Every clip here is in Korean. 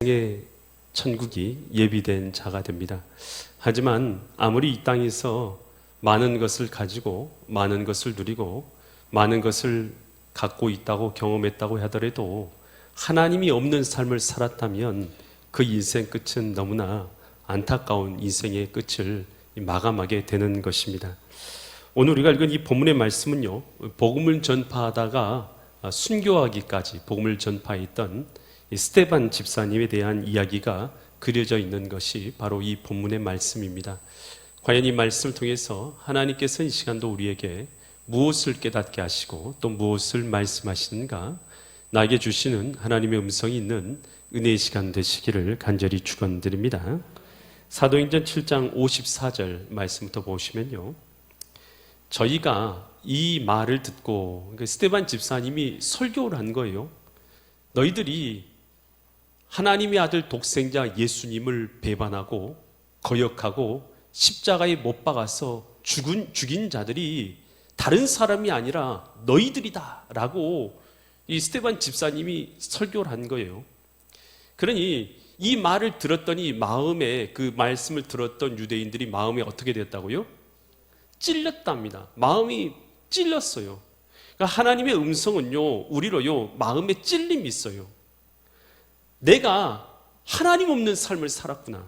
의 천국이 예비된 자가 됩니다. 하지만 아무리 이 땅에서 많은 것을 가지고 많은 것을 누리고 많은 것을 갖고 있다고 경험했다고 하더라도 하나님이 없는 삶을 살았다면 그 인생 끝은 너무나 안타까운 인생의 끝을 마감하게 되는 것입니다. 오늘 우리가 읽은 이 본문의 말씀은요, 복음을 전파하다가 순교하기까지 복음을 전파했던 스데반 집사님에 대한 이야기가 그려져 있는 것이 바로 이 본문의 말씀입니다. 과연 이 말씀을 통해서 하나님께서 이 시간도 우리에게 무엇을 깨닫게 하시고 또 무엇을 말씀하시는가, 나에게 주시는 하나님의 음성이 있는 은혜의 시간 되시기를 간절히 축원드립니다. 사도행전 7장 54절 말씀부터 보시면요, 저희가 이 말을 듣고 스데반 집사님이 설교를 한 거예요. 너희들이 하나님의 아들 독생자 예수님을 배반하고 거역하고 십자가에 못 박아서 죽인 자들이 다른 사람이 아니라 너희들이다 라고 이 스데반 집사님이 설교를 한 거예요. 그러니 이 말을 들었더니 마음에, 그 말씀을 들었던 유대인들이 마음에 어떻게 됐다고요? 찔렸답니다. 마음이 찔렸어요. 그러니까 하나님의 음성은요, 우리로요, 마음에 찔림이 있어요. 내가 하나님 없는 삶을 살았구나.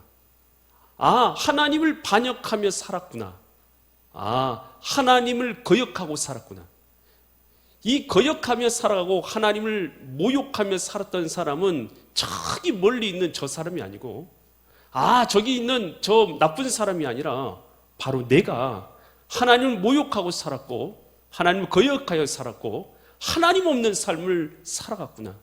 아, 하나님을 반역하며 살았구나. 아, 하나님을 거역하고 살았구나. 이 거역하며 살아가고 하나님을 모욕하며 살았던 사람은 저기 멀리 있는 저 사람이 아니고, 아, 저기 있는 저 나쁜 사람이 아니라 바로 내가 하나님을 모욕하고 살았고 하나님을 거역하여 살았고 하나님 없는 삶을 살아갔구나.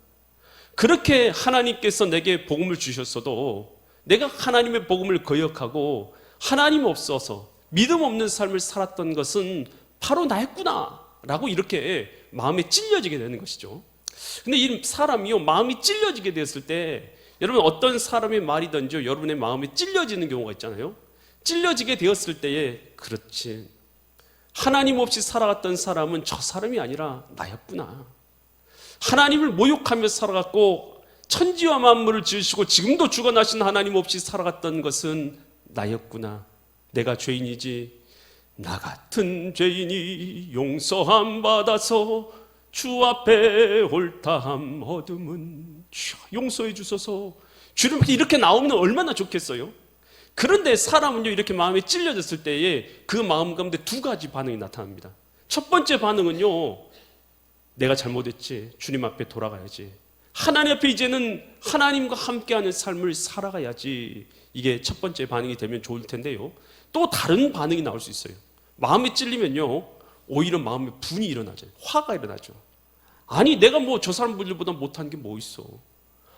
그렇게 하나님께서 내게 복음을 주셨어도 내가 하나님의 복음을 거역하고 하나님 없어서 믿음 없는 삶을 살았던 것은 바로 나였구나 라고 이렇게 마음에 찔려지게 되는 것이죠. 근데 이 사람이요, 마음이 찔려지게 됐을 때, 여러분 어떤 사람의 말이든지 여러분의 마음에 찔려지는 경우가 있잖아요. 찔려지게 되었을 때에, 그렇지, 하나님 없이 살아갔던 사람은 저 사람이 아니라 나였구나. 하나님을 모욕하며 살아갔고 천지와 만물을 지으시고 지금도 죽어나신 하나님 없이 살아갔던 것은 나였구나. 내가 죄인이지. 나 같은 죄인이 용서함 받아서 주 앞에 옳다함 얻음은 주여 용서해 주소서. 주님 이렇게 나오면 얼마나 좋겠어요. 그런데 사람은요, 이렇게 마음에 찔려졌을 때에 그 마음 가운데 두 가지 반응이 나타납니다. 첫 번째 반응은요, 내가 잘못했지, 주님 앞에 돌아가야지, 하나님 앞에 이제는 하나님과 함께하는 삶을 살아가야지, 이게 첫 번째 반응이 되면 좋을 텐데요, 또 다른 반응이 나올 수 있어요. 마음에 찔리면요, 오히려 마음에 분이 일어나죠. 화가 일어나죠. 아니, 내가 뭐 저 사람들보다 못한 게 뭐 있어.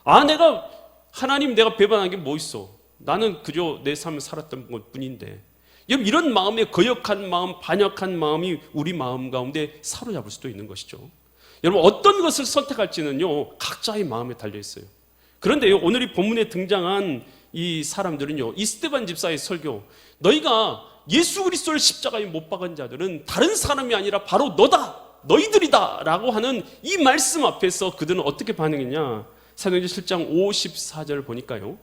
아, 내가 하나님 내가 배반한 게 뭐 있어. 나는 그저 내 삶을 살았던 것 뿐인데. 여러분, 이런 마음에 거역한 마음, 반역한 마음이 우리 마음 가운데 사로잡을 수도 있는 것이죠. 여러분, 어떤 것을 선택할지는요, 각자의 마음에 달려있어요. 그런데요, 오늘 이 본문에 등장한 이 사람들은요, 이 스데반 집사의 설교, 너희가 예수 그리스도를 십자가에 못 박은 자들은 다른 사람이 아니라 바로 너다, 너희들이다 라고 하는 이 말씀 앞에서 그들은 어떻게 반응했냐. 사도행전 7장 54절 보니까요,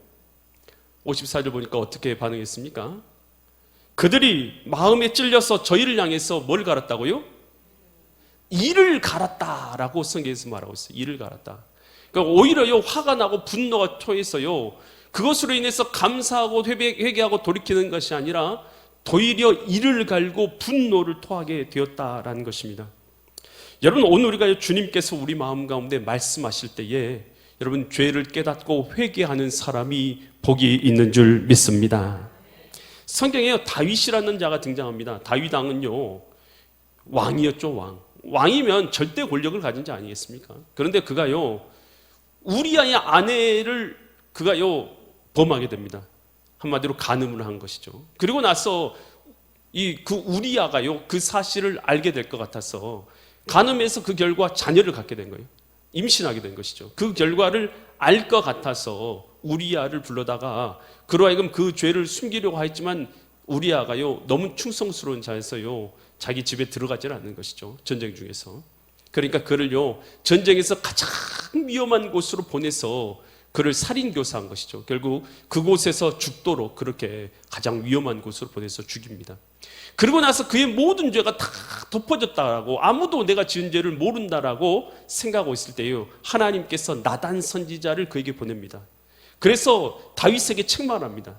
54절 보니까 어떻게 반응했습니까? 그들이 마음에 찔려서 저희를 향해서 뭘 갈았다고요? 이를 갈았다라고 성경에서 말하고 있어요. 이를 갈았다. 그러니까 오히려요, 화가 나고 분노가 토해서요, 그것으로 인해서 감사하고 회개하고 돌이키는 것이 아니라 도리어 이를 갈고 분노를 토하게 되었다라는 것입니다. 여러분, 오늘 우리가 주님께서 우리 마음 가운데 말씀하실 때에 여러분, 죄를 깨닫고 회개하는 사람이 복이 있는 줄 믿습니다. 성경에 다윗이라는 자가 등장합니다. 다윗 왕은요, 왕이었죠. 왕이면 절대 권력을 가진 자 아니겠습니까? 그런데 그가요, 우리아의 아내를 그가요 범하게 됩니다. 한마디로 간음을 한 것이죠. 그리고 나서 그 우리아가요, 그 사실을 알게 될 것 같아서 간음해서 그 결과 자녀를 갖게 된 거예요. 임신하게 된 것이죠. 그 결과를 알 것 같아서 우리아를 불러다가 그로 하여금 그 죄를 숨기려고 했지만 우리아가요, 너무 충성스러운 자여서요, 자기 집에 들어가질 않는 것이죠. 전쟁 중에서. 그러니까 그를요, 전쟁에서 가장 위험한 곳으로 보내서 그를 살인교사한 것이죠. 결국 그곳에서 죽도록 그렇게 가장 위험한 곳으로 보내서 죽입니다. 그리고 나서 그의 모든 죄가 다 덮어졌다라고, 아무도 내가 지은 죄를 모른다라고 생각하고 있을 때요, 하나님께서 나단 선지자를 그에게 보냅니다. 그래서 다윗에게 책망합니다.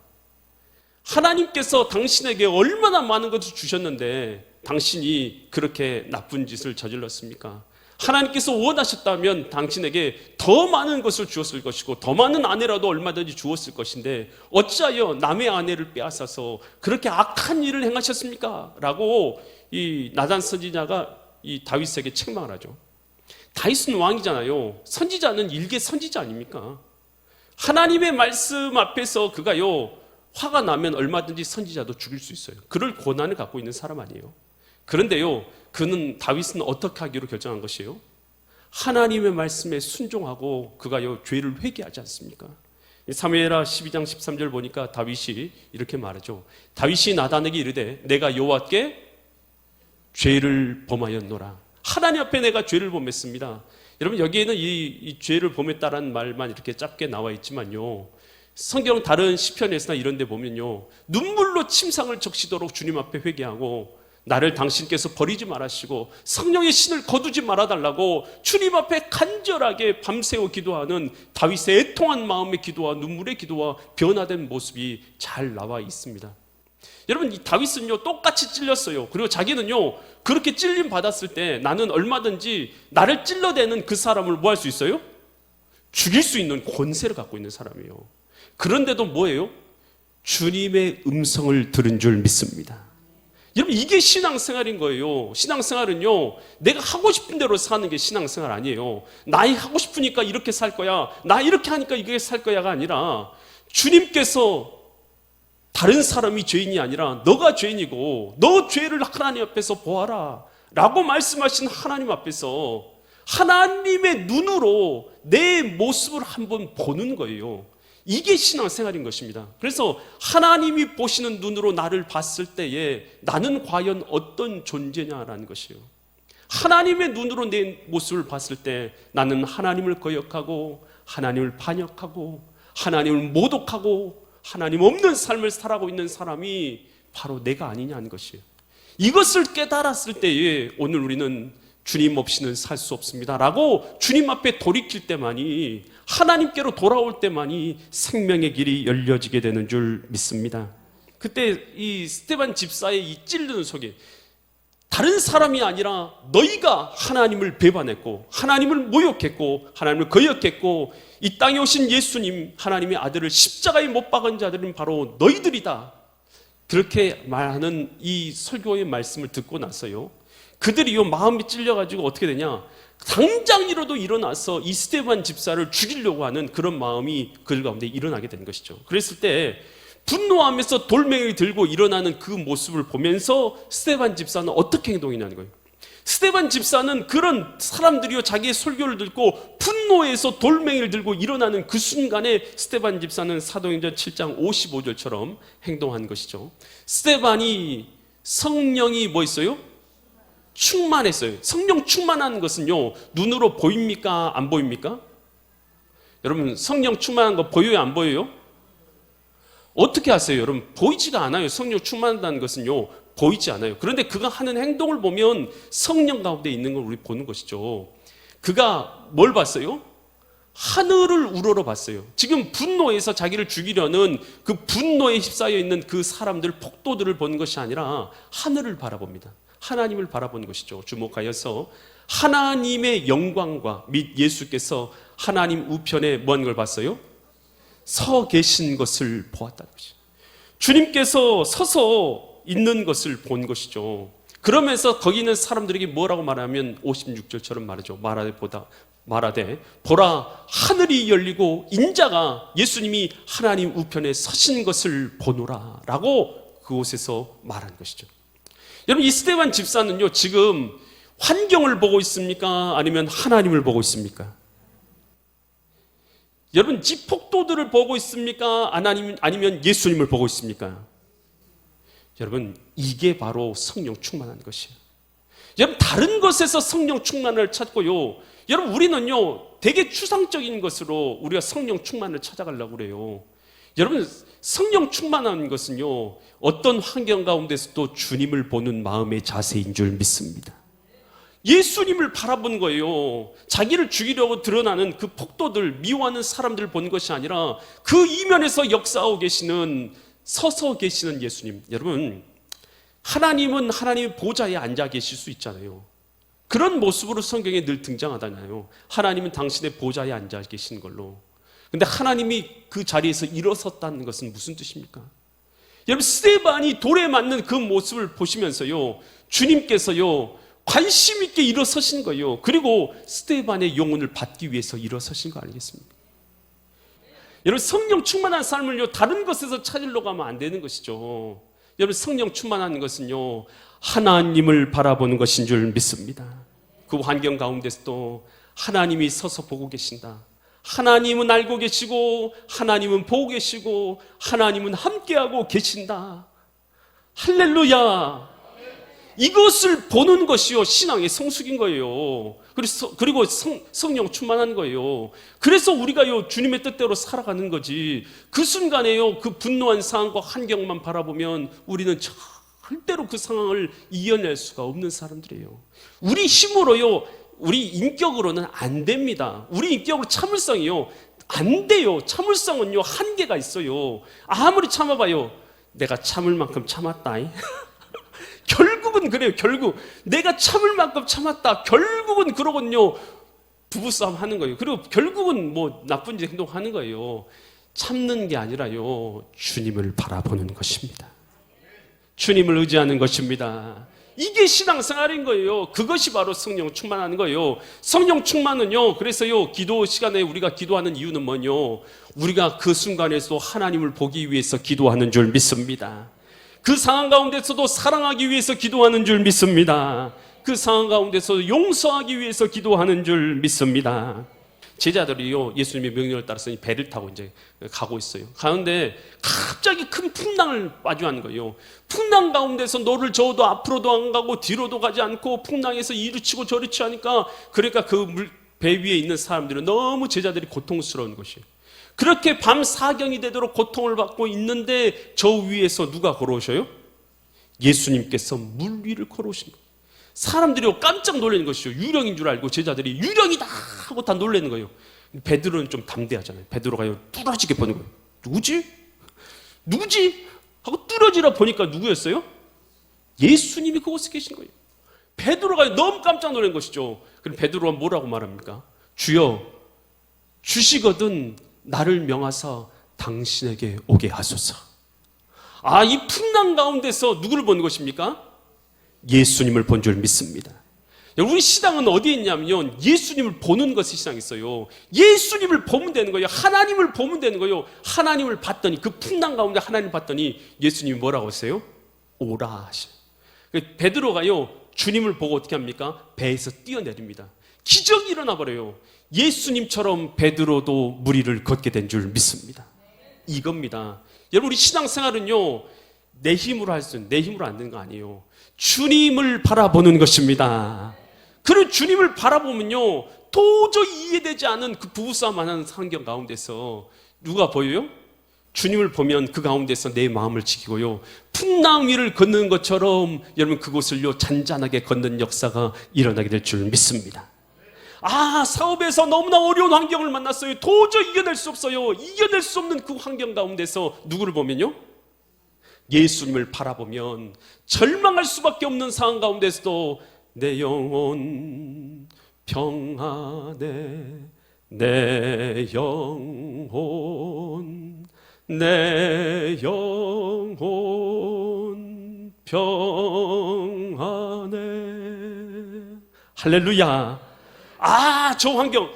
하나님께서 당신에게 얼마나 많은 것을 주셨는데 당신이 그렇게 나쁜 짓을 저질렀습니까? 하나님께서 원하셨다면 당신에게 더 많은 것을 주었을 것이고 더 많은 아내라도 얼마든지 주었을 것인데 어찌하여 남의 아내를 빼앗아서 그렇게 악한 일을 행하셨습니까? 라고 이 나단 선지자가 이 다윗에게 책망을 하죠. 다윗은 왕이잖아요. 선지자는 일개 선지자 아닙니까? 하나님의 말씀 앞에서 그가요, 화가 나면 얼마든지 선지자도 죽일 수 있어요. 그럴 권한을 갖고 있는 사람 아니에요. 그런데요, 다윗은 어떻게 하기로 결정한 것이에요? 하나님의 말씀에 순종하고 그가요, 죄를 회개하지 않습니까? 사무엘하 12장 13절 보니까 다윗이 이렇게 말하죠. 다윗이 나단에게 이르되 내가 여호와께 죄를 범하였노라. 하나님 앞에 내가 죄를 범했습니다. 여러분, 여기에는 이 죄를 범했다라는 말만 이렇게 짧게 나와 있지만요, 성경 다른 시편에서나 이런 데 보면요, 눈물로 침상을 적시도록 주님 앞에 회개하고 나를 당신께서 버리지 말아시고 성령의 신을 거두지 말아달라고 주님 앞에 간절하게 밤새워 기도하는 다윗의 애통한 마음의 기도와 눈물의 기도와 변화된 모습이 잘 나와 있습니다. 여러분, 이 다윗은요, 똑같이 찔렸어요. 그리고 자기는요, 그렇게 찔림 받았을 때 나는 얼마든지 나를 찔러대는 그 사람을 뭐 할 수 있어요? 죽일 수 있는 권세를 갖고 있는 사람이에요. 그런데도 뭐예요? 주님의 음성을 들은 줄 믿습니다. 여러분, 이게 신앙생활인 거예요. 신앙생활은요, 내가 하고 싶은 대로 사는 게 신앙생활 아니에요. 나이 하고 싶으니까 이렇게 살 거야, 나 이렇게 하니까 이게 살 거야가 아니라 주님께서 다른 사람이 죄인이 아니라 너가 죄인이고 너 죄를 하나님 앞에서 보아라 라고 말씀하신 하나님 앞에서 하나님의 눈으로 내 모습을 한번 보는 거예요. 이게 신앙생활인 것입니다. 그래서 하나님이 보시는 눈으로 나를 봤을 때에 나는 과연 어떤 존재냐라는 것이에요. 하나님의 눈으로 내 모습을 봤을 때 나는 하나님을 거역하고 하나님을 반역하고 하나님을 모독하고 하나님 없는 삶을 살아가고 있는 사람이 바로 내가 아니냐는 것이에요. 이것을 깨달았을 때에 오늘 우리는 주님 없이는 살 수 없습니다 라고 주님 앞에 돌이킬 때만이, 하나님께로 돌아올 때만이 생명의 길이 열려지게 되는 줄 믿습니다. 그때 이 스데반 집사의 이 찔르는 속에 다른 사람이 아니라 너희가 하나님을 배반했고 하나님을 모욕했고 하나님을 거역했고 이 땅에 오신 예수님, 하나님의 아들을 십자가에 못 박은 자들은 바로 너희들이다, 그렇게 말하는 이 설교의 말씀을 듣고 나서요, 그들이요, 마음이 찔려가지고 어떻게 되냐, 당장이라도 일어나서 이 스데반 집사를 죽이려고 하는 그런 마음이 그들 가운데 일어나게 된 것이죠. 그랬을 때 분노하면서 돌멩이를 들고 일어나는 그 모습을 보면서 스데반 집사는 어떻게 행동했냐는 거예요. 스데반 집사는 그런 사람들이요, 자기의 설교를 듣고 분노해서 돌멩이를 들고 일어나는 그 순간에 스데반 집사는 사도행전 7장 55절처럼 행동한 것이죠. 스데반이 성령이 뭐 있어요? 충만했어요. 성령 충만한 것은요, 눈으로 보입니까? 안 보입니까? 여러분, 성령 충만한 거 보여요? 안 보여요? 어떻게 아세요? 여러분, 보이지가 않아요. 성령 충만하다는 것은요, 보이지 않아요. 그런데 그가 하는 행동을 보면 성령 가운데 있는 걸 우리 보는 것이죠. 그가 뭘 봤어요? 하늘을 우러러 봤어요. 지금 분노해서 자기를 죽이려는 그 분노에 휩싸여 있는 그 사람들, 폭도들을 보는 것이 아니라 하늘을 바라봅니다. 하나님을 바라보는 것이죠. 주목하여서 하나님의 영광과 및 예수께서 하나님 우편에 뭔 걸 봤어요? 서 계신 것을 보았다는 것이죠. 주님께서 서서 있는 것을 본 것이죠. 그러면서 거기 있는 사람들에게 뭐라고 말하면 56절처럼 말하죠. 말하되 보라, 하늘이 열리고 인자가 예수님이 하나님 우편에 서신 것을 보노라 라고 그곳에서 말한 것이죠. 여러분, 이 스데반 집사는요, 지금 환경을 보고 있습니까? 아니면 하나님을 보고 있습니까? 여러분, 지 폭도들을 보고 있습니까? 아니면 예수님을 보고 있습니까? 여러분, 이게 바로 성령 충만한 것이에요. 여러분, 다른 것에서 성령 충만을 찾고요. 여러분, 우리는요, 되게 추상적인 것으로 우리가 성령 충만을 찾아가려고 그래요. 여러분, 성령 충만한 것은요, 어떤 환경 가운데서도 주님을 보는 마음의 자세인 줄 믿습니다. 예수님을 바라본 거예요. 자기를 죽이려고 드러나는 그 폭도들, 미워하는 사람들을 본 것이 아니라 그 이면에서 역사하고 계시는, 서서 계시는 예수님. 여러분, 하나님은 하나님의 보좌에 앉아 계실 수 있잖아요. 그런 모습으로 성경에 늘 등장하잖아요. 하나님은 당신의 보좌에 앉아 계신 걸로. 근데 하나님이 그 자리에서 일어섰다는 것은 무슨 뜻입니까? 여러분, 스데반이 돌에 맞는 그 모습을 보시면서요, 주님께서요, 관심 있게 일어서신 거예요. 그리고 스데반의 영혼을 받기 위해서 일어서신 거 아니겠습니까? 여러분, 성령 충만한 삶을요, 다른 것에서 찾으려고 하면 안 되는 것이죠. 여러분, 성령 충만한 것은요, 하나님을 바라보는 것인 줄 믿습니다. 그 환경 가운데서도 하나님이 서서 보고 계신다. 하나님은 알고 계시고, 하나님은 보고 계시고, 하나님은 함께하고 계신다. 할렐루야. 이것을 보는 것이요, 신앙의 성숙인 거예요. 그리고 성령 충만한 거예요. 그래서 우리가요, 주님의 뜻대로 살아가는 거지. 그 순간에요, 그 분노한 상황과 환경만 바라보면 우리는 절대로 그 상황을 이겨낼 수가 없는 사람들이에요. 우리 힘으로요, 우리 인격으로는 안 됩니다. 우리 인격으로 참을성이요, 안 돼요. 참을성은요, 한계가 있어요. 아무리 참아봐요, 내가 참을 만큼 참았다. 결국은 그래요. 결국 내가 참을 만큼 참았다. 결국은 그러군요, 부부싸움 하는 거예요. 그리고 결국은 뭐 나쁜 행동하는 거예요. 참는 게 아니라요, 주님을 바라보는 것입니다. 주님을 의지하는 것입니다. 이게 신앙생활인 거예요. 그것이 바로 성령 충만하는 거예요. 성령 충만은요, 그래서요, 기도 시간에 우리가 기도하는 이유는 뭐요? 우리가 그 순간에서 하나님을 보기 위해서 기도하는 줄 믿습니다. 그 상황 가운데서도 사랑하기 위해서 기도하는 줄 믿습니다. 그 상황 가운데서 용서하기 위해서 기도하는 줄 믿습니다. 제자들이요, 예수님의 명령을 따라서 배를 타고 이제 가고 있어요. 가는데 갑자기 큰 풍랑을 마주하는 거예요. 풍랑 가운데서 너를 저어도 앞으로도 안 가고 뒤로도 가지 않고 풍랑에서 이리치고 저리치 하니까, 그러니까 그 배 위에 있는 사람들은 너무 제자들이 고통스러운 것이에요. 그렇게 밤 사경이 되도록 고통을 받고 있는데 저 위에서 누가 걸어오셔요? 예수님께서 물 위를 걸어오신 거예요. 사람들이 깜짝 놀라는 것이죠. 유령인 줄 알고 제자들이 유령이다 하고 다 놀라는 거예요. 베드로는 좀 담대하잖아요. 베드로가 뚫어지게 보는 거예요. 누구지? 누구지? 하고 뚫어지라 보니까 누구였어요? 예수님이 그곳에 계신 거예요. 베드로가 너무 깜짝 놀란 것이죠. 그럼 베드로가 뭐라고 말합니까? 주여, 주시거든 나를 명하사 당신에게 오게 하소서. 아, 이 풍랑 가운데서 누구를 보는 것입니까? 예수님을 본 줄 믿습니다. 우리 신앙은 어디에 있냐면 예수님을 보는 것이 신앙이 있어요. 예수님을 보면 되는 거예요. 하나님을 보면 되는 거예요. 하나님을 봤더니, 그 풍랑 가운데 하나님을 봤더니 예수님이 뭐라고 했어요? 오라 하셔. 베드로가요, 주님을 보고 어떻게 합니까? 배에서 뛰어내립니다. 기적이 일어나 버려요. 예수님처럼 베드로도 물 위를 걷게 된 줄 믿습니다. 이겁니다. 여러분, 우리 신앙생활은요, 내 힘으로 할 수 있는, 내 힘으로 안 되는 거 아니에요. 주님을 바라보는 것입니다. 그리고 주님을 바라보면요, 도저히 이해되지 않은 그 부부싸움 하는 환경 가운데서 누가 보여요? 주님을 보면 그 가운데서 내 마음을 지키고요, 풍랑 위를 걷는 것처럼 여러분 그곳을요 잔잔하게 걷는 역사가 일어나게 될 줄 믿습니다. 아, 사업에서 너무나 어려운 환경을 만났어요. 도저히 이겨낼 수 없어요. 이겨낼 수 없는 그 환경 가운데서 누구를 보면요, 예수님을 바라보면 절망할 수밖에 없는 상황 가운데서도 내 영혼 평안해, 내 영혼, 내 영혼 평안해. 할렐루야. 아, 저 환경,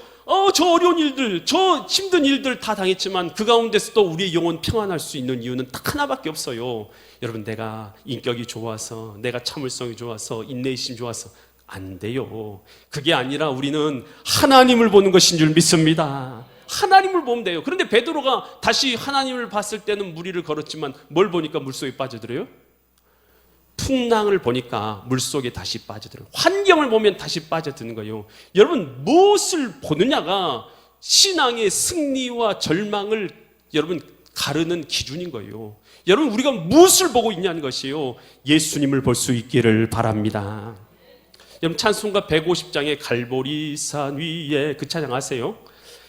저 어려운 일들, 저 힘든 일들 다 당했지만 그 가운데서도 우리의 영혼 평안할 수 있는 이유는 딱 하나밖에 없어요. 여러분, 내가 인격이 좋아서, 내가 참을성이 좋아서, 인내심이 좋아서 안 돼요. 그게 아니라 우리는 하나님을 보는 것인 줄 믿습니다. 하나님을 보면 돼요. 그런데 베드로가 다시 하나님을 봤을 때는 물 위를 걸었지만 뭘 보니까 물속에 빠져들어요? 풍랑을 보니까 물속에 다시 빠져들어요. 환경을 보면 다시 빠져드는 거예요. 여러분, 무엇을 보느냐가 신앙의 승리와 절망을 여러분 가르는 기준인 거예요. 여러분, 우리가 무엇을 보고 있냐는 것이요, 예수님을 볼 수 있기를 바랍니다. 여러분, 찬송가 150장의 갈보리산 위에 그 찬양 아세요?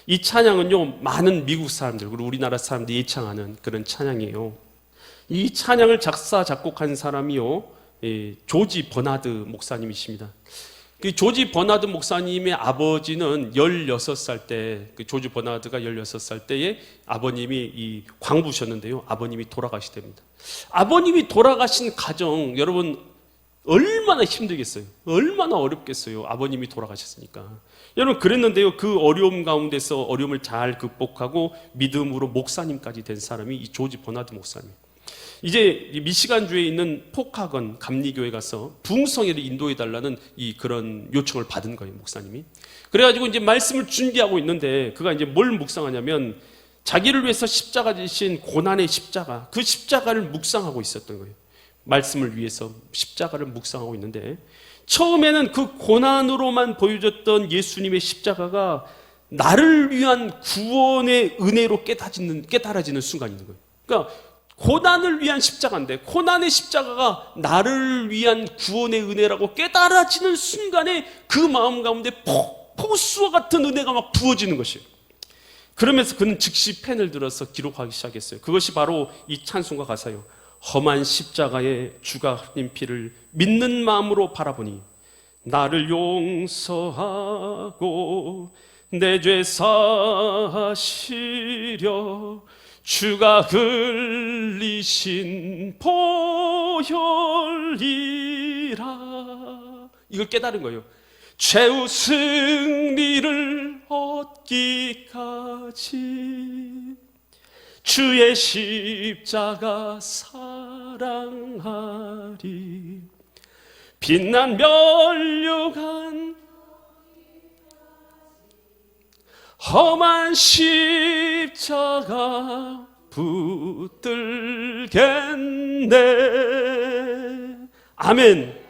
이 찬양은요, 많은 미국 사람들 그리고 우리나라 사람들이 예창하는 그런 찬양이에요. 이 찬양을 작사 작곡한 사람이요, 조지 버나드 목사님이십니다. 그 조지 버나드 목사님의 아버지는 16살 때, 그 조지 버나드가 16살 때에 아버님이 이 광부셨는데요, 아버님이 돌아가시답니다. 아버님이 돌아가신 가정, 여러분 얼마나 힘들겠어요? 얼마나 어렵겠어요? 아버님이 돌아가셨으니까. 여러분, 그랬는데요, 그 어려움 가운데서 어려움을 잘 극복하고 믿음으로 목사님까지 된 사람이 이 조지 버나드 목사님. 이제 미시간주에 있는 포카건 감리교회 가서 부흥성회를 인도해달라는 그런 요청을 받은 거예요, 목사님이. 그래가지고 이제 말씀을 준비하고 있는데, 그가 이제 뭘 묵상하냐면, 자기를 위해서 십자가 지신 고난의 십자가, 그 십자가를 묵상하고 있었던 거예요. 말씀을 위해서 십자가를 묵상하고 있는데, 처음에는 그 고난으로만 보여줬던 예수님의 십자가가 나를 위한 구원의 은혜로 깨달아지는 순간이 있는 거예요. 그러니까 고난을 위한 십자가인데, 고난의 십자가가 나를 위한 구원의 은혜라고 깨달아지는 순간에 그 마음 가운데 폭포수와 같은 은혜가 막 부어지는 것이에요. 그러면서 그는 즉시 펜을 들어서 기록하기 시작했어요. 그것이 바로 이 찬송가 가사예요. 험한 십자가에 주가 흘린 피를 믿는 마음으로 바라보니 나를 용서하고 내 죄 사하시려 주가 흘리신 보혈이라. 이걸 깨달은 거예요. 최후 승리를 얻기까지 주의 십자가 사랑하리. 빛난 면류관 험한 십자가 붙들겠네. 아멘.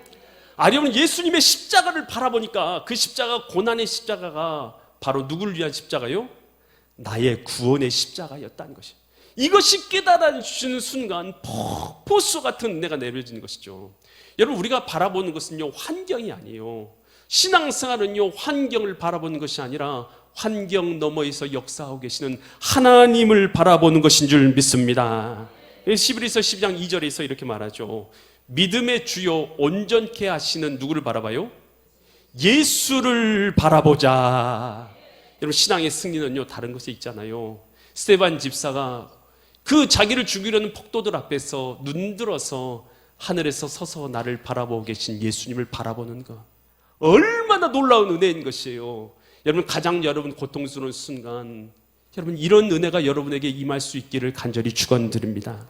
여러분, 예수님의 십자가를 바라보니까 그 십자가, 고난의 십자가가 바로 누구를 위한 십자가요? 나의 구원의 십자가였다는 것이. 이것이 깨달아주시는 순간 폭포수 같은 은혜가 내려지는 것이죠. 여러분, 우리가 바라보는 것은요, 환경이 아니에요. 신앙생활은요, 환경을 바라보는 것이 아니라 환경 너머에서 역사하고 계시는 하나님을 바라보는 것인 줄 믿습니다. 히브리서 12장 2절에서 이렇게 말하죠. 믿음의 주요 온전케 하시는 누구를 바라봐요? 예수를 바라보자. 여러분, 신앙의 승리는요, 다른 것에 있잖아요. 스데반 집사가 그 자기를 죽이려는 폭도들 앞에서 눈들어서 하늘에서 서서 나를 바라보고 계신 예수님을 바라보는 것, 얼마나 놀라운 은혜인 것이에요. 여러분, 가장 여러분 고통스러운 순간, 여러분 이런 은혜가 여러분에게 임할 수 있기를 간절히 축원드립니다.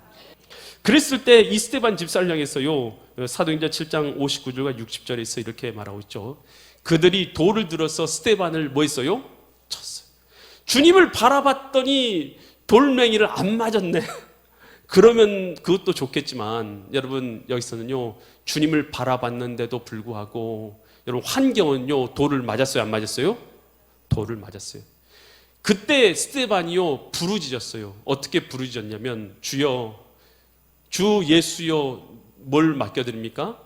그랬을 때 이 스데반 집사를 향해서요, 사도행전 7장 59절과 60절에서 이렇게 말하고 있죠. 그들이 돌을 들어서 스데반을 뭐 했어요? 쳤어요. 주님을 바라봤더니 돌멩이를 안 맞았네. 그러면 그것도 좋겠지만, 여러분 여기서는요, 주님을 바라봤는데도 불구하고 여러분 환경은요, 돌을 맞았어요, 안 맞았어요? 돌을 맞았어요. 그때 스데반이요, 부르짖었어요. 어떻게 부르짖었냐면, 주여, 주 예수여, 뭘 맡겨드립니까?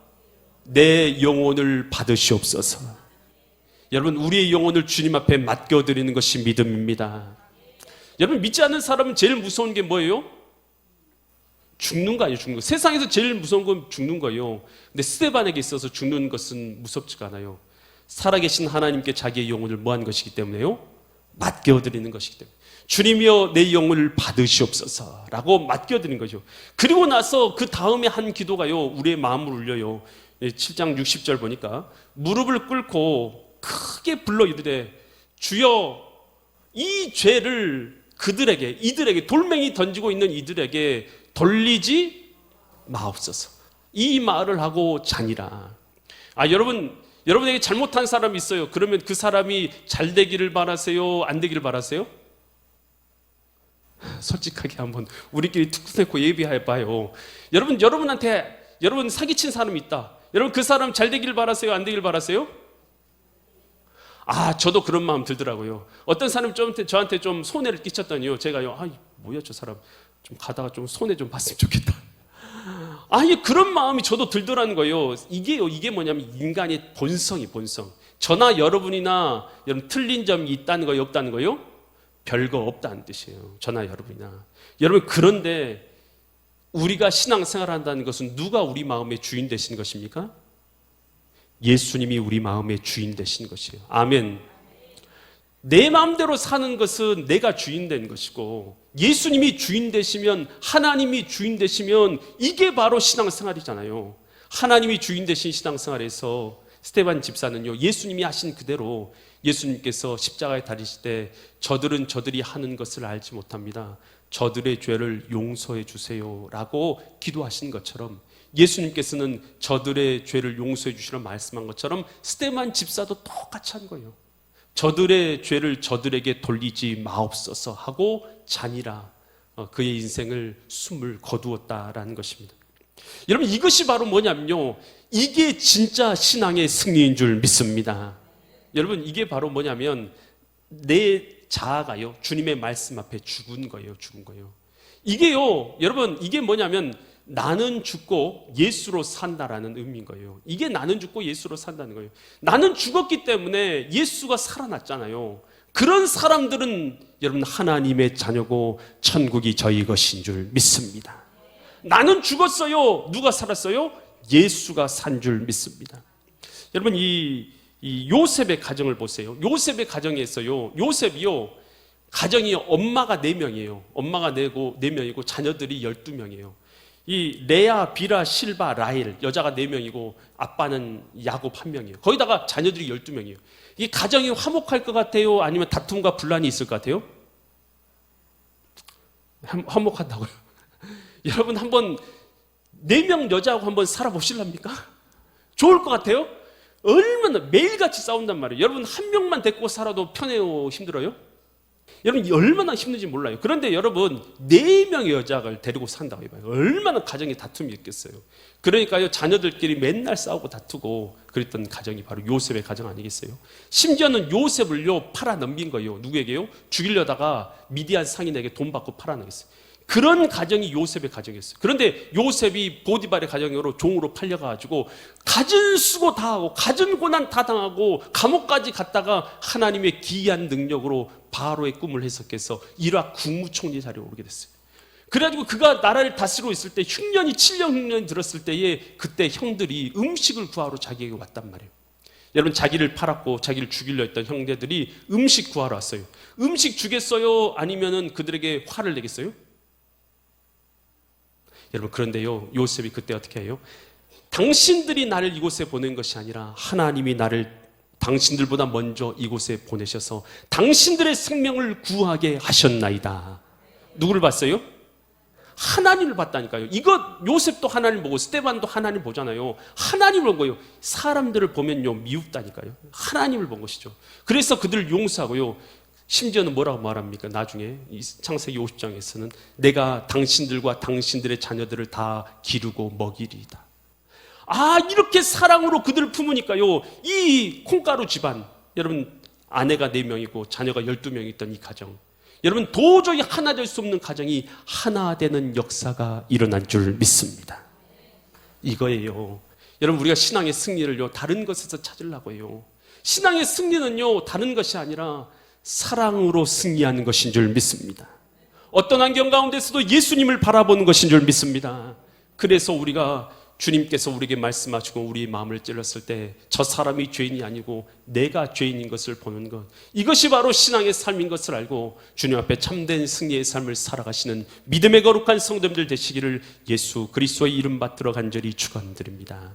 내 영혼을 받으시옵소서. 여러분, 우리의 영혼을 주님 앞에 맡겨드리는 것이 믿음입니다. 여러분, 믿지 않는 사람은 제일 무서운 게 뭐예요? 죽는 거 아니에요, 죽는 거. 세상에서 제일 무서운 건 죽는 거예요. 근데 스데반에게 있어서 죽는 것은 무섭지가 않아요. 살아계신 하나님께 자기의 영혼을 뭐한 것이기 때문에요? 맡겨드리는 것이기 때문에. 주님이여, 내 영혼을 받으시옵소서 라고 맡겨드린 거죠. 그리고 나서 그 다음에 한 기도가요, 우리의 마음을 울려요. 7장 60절 보니까 무릎을 꿇고 크게 불러 이르되, 주여, 이 죄를 이들에게 돌멩이 던지고 있는 이들에게 돌리지 마옵소서. 이 말을 하고 자니라. 여러분에게 잘못한 사람이 있어요. 그러면 그 사람이 잘 되기를 바라세요? 안 되기를 바라세요? 솔직하게 한번 우리끼리 툭 내고 예비해봐요. 여러분한테 여러분 사기친 사람이 있다. 여러분 그 사람 잘 되길 바라세요? 안 되길 바라세요? 저도 그런 마음 들더라고요. 어떤 사람이 저한테 좀 손해를 끼쳤더니요. 제가요, 뭐야 저 사람 좀 가다가 좀 손해 좀 봤으면 좋겠다. 그런 마음이 저도 들더라는 거예요. 이게 뭐냐면 인간의 본성. 저나 여러분이나 여러분 틀린 점이 있다는 거예요, 없다는 거예요? 별거 없다는 뜻이에요. 저나 여러분이나. 여러분 그런데 우리가 신앙생활을 한다는 것은 누가 우리 마음의 주인 되신 것입니까? 예수님이 우리 마음의 주인 되신 것이에요. 아멘. 내 마음대로 사는 것은 내가 주인 된 것이고 예수님이 주인 되시면, 하나님이 주인 되시면 이게 바로 신앙생활이잖아요. 하나님이 주인 되신 신앙생활에서 스데반 집사는요, 예수님이 하신 그대로 예수님께서 십자가에 달리실 때 저들은 저들이 하는 것을 알지 못합니다. 저들의 죄를 용서해 주세요 라고 기도하신 것처럼 예수님께서는 저들의 죄를 용서해 주시라 말씀한 것처럼 스데반 집사도 똑같이 한 거예요. 저들의 죄를 저들에게 돌리지 마옵소서 하고 잔이라 그의 인생을 숨을 거두었다라는 것입니다. 여러분 이것이 바로 뭐냐면요, 이게 진짜 신앙의 승리인 줄 믿습니다. 여러분 이게 바로 뭐냐면 내 자아가요 주님의 말씀 앞에 죽은 거예요. 이게요 여러분 이게 뭐냐면 나는 죽고 예수로 산다라는 의미인 거예요. 이게 나는 죽고 예수로 산다는 거예요. 나는 죽었기 때문에 예수가 살아났잖아요. 그런 사람들은 여러분 하나님의 자녀고 천국이 저희 것인 줄 믿습니다. 나는 죽었어요. 누가 살았어요? 예수가 산 줄 믿습니다. 여러분 이 요셉의 가정을 보세요. 요셉의 가정에서요, 요셉이요 가정이 엄마가 4명이에요. 엄마가 4명이고 자녀들이 12명이에요. 이 레아, 비라, 실바, 라헬 여자가 4명이고 아빠는 야곱 1명이에요. 거기다가 자녀들이 12명이에요. 이 가정이 화목할 것 같아요? 아니면 다툼과 분란이 있을 것 같아요? 화목한다고요? 여러분 한번 4명 여자하고 한번 살아보실랍니까? 좋을 것 같아요? 얼마나 매일같이 싸운단 말이에요. 여러분 한 명만 데리고 살아도 편해요? 힘들어요? 여러분 얼마나 힘든지 몰라요. 그런데 여러분 4명의 여자를 데리고 산다고 해봐요. 얼마나 가정에 다툼이 있겠어요. 그러니까요 자녀들끼리 맨날 싸우고 다투고 그랬던 가정이 바로 요셉의 가정 아니겠어요? 심지어는 요셉을요 팔아 넘긴 거예요. 누구에게요? 죽이려다가 미디안 상인에게 돈 받고 팔아 넘겼어요. 그런 가정이 요셉의 가정이었어요. 그런데 요셉이 보디발의 가정으로 종으로 팔려가지고 갖은 수고 다 하고 갖은 고난 다 당하고 감옥까지 갔다가 하나님의 기이한 능력으로 바로의 꿈을 해석해서 이라크 국무총리 자리에 오르게 됐어요. 그래가지고 그가 나라를 다스리고 있을 때 7년 흉년이 들었을 때에 그때 형들이 음식을 구하러 자기에게 왔단 말이에요. 여러분 자기를 팔았고 자기를 죽이려 했던 형제들이 음식 구하러 왔어요. 음식 주겠어요? 아니면은 그들에게 화를 내겠어요? 여러분 그런데요 요셉이 그때 어떻게 해요? 당신들이 나를 이곳에 보낸 것이 아니라 하나님이 나를 당신들보다 먼저 이곳에 보내셔서 당신들의 생명을 구하게 하셨나이다. 누구를 봤어요? 하나님을 봤다니까요. 이거 요셉도 하나님 보고 스데반도 하나님 보잖아요. 하나님을 본 거예요. 사람들을 보면요 미웁다니까요. 하나님을 본 것이죠. 그래서 그들을 용서하고요. 심지어는 뭐라고 말합니까? 나중에 이 창세기 50장에서는 내가 당신들과 당신들의 자녀들을 다 기르고 먹이리이다. 이렇게 사랑으로 그들을 품으니까요 이 콩가루 집안, 여러분 아내가 4명이고 자녀가 12명이 있던 이 가정, 여러분 도저히 하나 될 수 없는 가정이 하나 되는 역사가 일어난 줄 믿습니다. 이거예요. 여러분 우리가 신앙의 승리를요 다른 것에서 찾으려고 해요. 신앙의 승리는요 다른 것이 아니라 사랑으로 승리하는 것인 줄 믿습니다. 어떤 환경 가운데서도 예수님을 바라보는 것인 줄 믿습니다. 그래서 우리가 주님께서 우리에게 말씀하시고 우리의 마음을 찔렀을 때 저 사람이 죄인이 아니고 내가 죄인인 것을 보는 것, 이것이 바로 신앙의 삶인 것을 알고 주님 앞에 참된 승리의 삶을 살아가시는 믿음의 거룩한 성도들 되시기를 예수 그리스도의 이름 받들어 간절히 축원드립니다.